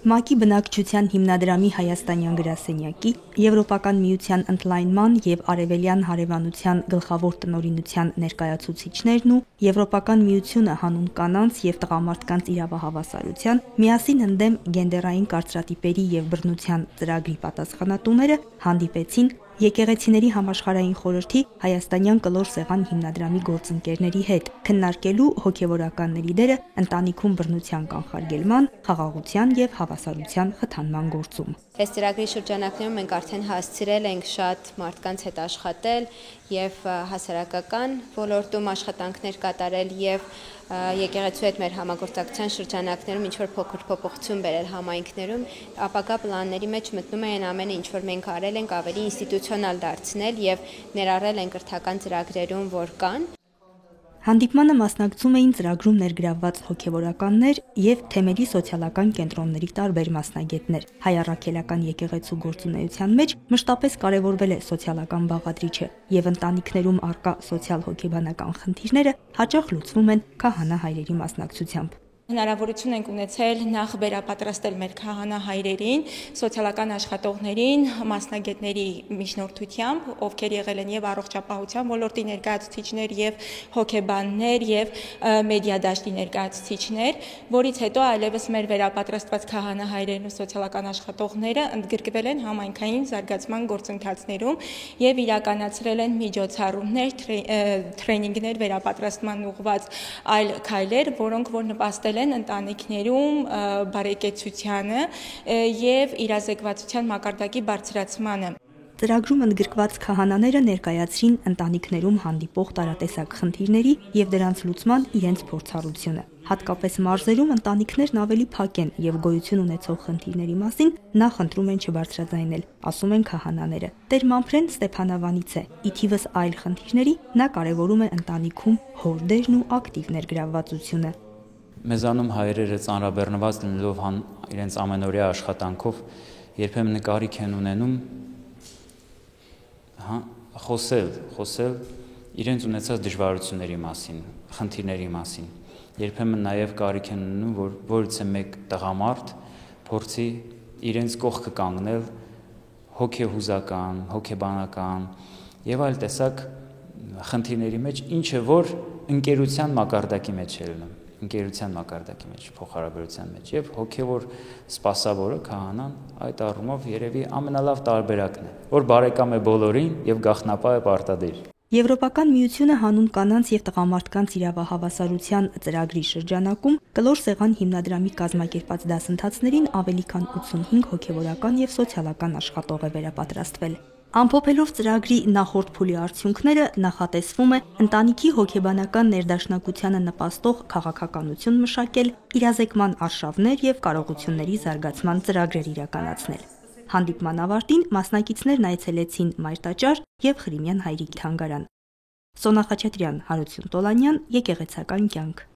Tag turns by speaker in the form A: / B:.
A: ՄԱԿ-ի բնակչության հիմնադրամի հայաստանյան գրասենյակի, Եվրոպական միության ընդլայնման և Արևելյան հարևանության գլխավոր տնօրինության ներկայացուցիչներն ու Եվրոպական միությունը հանուն կանանց և տղամարդկանց իրավահավասարության միասին ընդդեմ գենդերային կարծրատիպերի և բռնության ծրագրի պատասխանատուները հանդիպեցին Եկեղեցիների համաշխարհային խորհրդի հայաստանյան կլոր սեղան հիմնադրամի գործընկերների հետ, քննարկելու հոգևորականների դերը ընտանիքում բռնության կանխարգելման, խաղաղության և հավասարության խթանման գործում։
B: Այս ծրագրի շրջանակներում մենք արդեն հասցրել ենք շատ մարդկանց հետ աշխատել եւ հասարակական ոլորտում աշխատանքներ կատարել եւ եկեղեցու հետ մեր համագործակցության շրջանակներում ինչ որ փոքր փոփոխություն բերել համայնքներում, ապագա պլանների մեջ մտնում են ամենը ինչ որ մենք արել ենք ավելի ինստիտուցիոնալ դարձնել եւ ներառել են կրթական ծրագրերում, որ կան։
A: Հանդիպմանը մասնակցում էին ծրագրում ներգրավված հոգևորականներ և թեմերի սոցիալական կենտրոնների տարբեր մասնագետներ։ Հայ առաքելական եկեղեցու գործունեության մեջ մշտապես կարևորվել է սոցիալական բաղադրիչը, և ընտանիքներում առկա սոցիալ-հոգեբանական խնդիրները հաճախ լուծվում են քահանա-հայրերի մասնակցությամբ։
C: Հնարավորություն ենք ունեցել նախ վերապատրաստել մեր քահանա-հայրերին, սոցիալական աշխատողներին, մասնագետների միջնորդությամբ, ովքեր եղել են եւ առողջապահության ոլորտի ներկայացուցիչներ, եւ հոգեբաններ, եւ մեդիա դաշտի ներկայացուցիչներ, որից հետո այլևս մեր վերապատրաստված քահանա-հայրերն ու սոցիալական աշխատողները ընդգրկվել են համայնքային զարգացման գործընթացներում եւ իրականացրել են միջոցառումներ, թրեյնինգներ վերապատրաստման ուղղված այլ քայլեր, որոնք որ նպաստել են ընտանիքներում բարեկեցությանը եւ իրազեկվածության մակարդակի բարձրացմանը։
A: Ծրագրում ընդգրկված քահանաները ներկայացրին ընտանիքներում հանդիպող տարատեսակ խնդիրների և դրանց լուծման իրենց փորձառությունը։ Հատկապես մարզերում ընտանիքներն ավելի փակ են և գոյություն ունեցող խնդիրների մասին նախընտրում են չբարձրաձայնել, ասում են քահանաները։ Տեր Մամփրեն Ստեփանավանից է։ Ի թիվս այլ խնդիրների նա կարևորում է ընտանիքում հոր դերն ու ակտիվ ներգրավվածությունը։
D: Մեզանում հայրերը ծանրաբեռնված լինելով իրենց ամենօրյա աշխատանքով երբեմն կարիք են ունենում խոսել իրենց ունեցած դժվարությունների մասին, խնդիրների մասին։ Երբեմն նաև կարիք են ունենում, որ որից է մեկ տղամարդ փորձի իրենց կողքը կանգնել հոգեհուզական, հոգեբանական եւ այլ տեսակ խնդիրների մեջ, ինչը որ ընկերության մակարդակի մեջ է լինում, ընկերության մակարդակի մեջ, փոխհարաբերության մեջ եւ հոգեվոր սպասավորը քահանան այդ առումով երևի ամենալավ տարբերակն է, որ բարեկամ է բոլորին եւ գաղտնապահ է պարտադիր։
A: Եվրոպական միությունը հանուն կանանց և տղամարդկանց իրավահավասարության ծրագրի շրջանակում կլոր սեղան հիմնադրամի կազմակերպած դասընթացներին ավելի քան 85 հոգևորական և սոցիալական աշխատող է վերապատրաստվել։ Ամփոփելով ծրագրի նախորդ փուլի արդյունքները, նախատեսվում է ընտանիքի հոգեբանական ներդաշնակությանը նպաստող քաղաքականություն մշակել, իրազեկման արշավներ և կարողությունների զարգացման ծրագրեր իրականացնել։ Հանդիպման ավարտին մասնակիցներն այցելեցին Մայր տաճար և Ղրիմյան հայրիկի թանգարան։ Սոնա Խաչատրյան, Հարություն Տոլանյան, Եկեղեցական կյանք։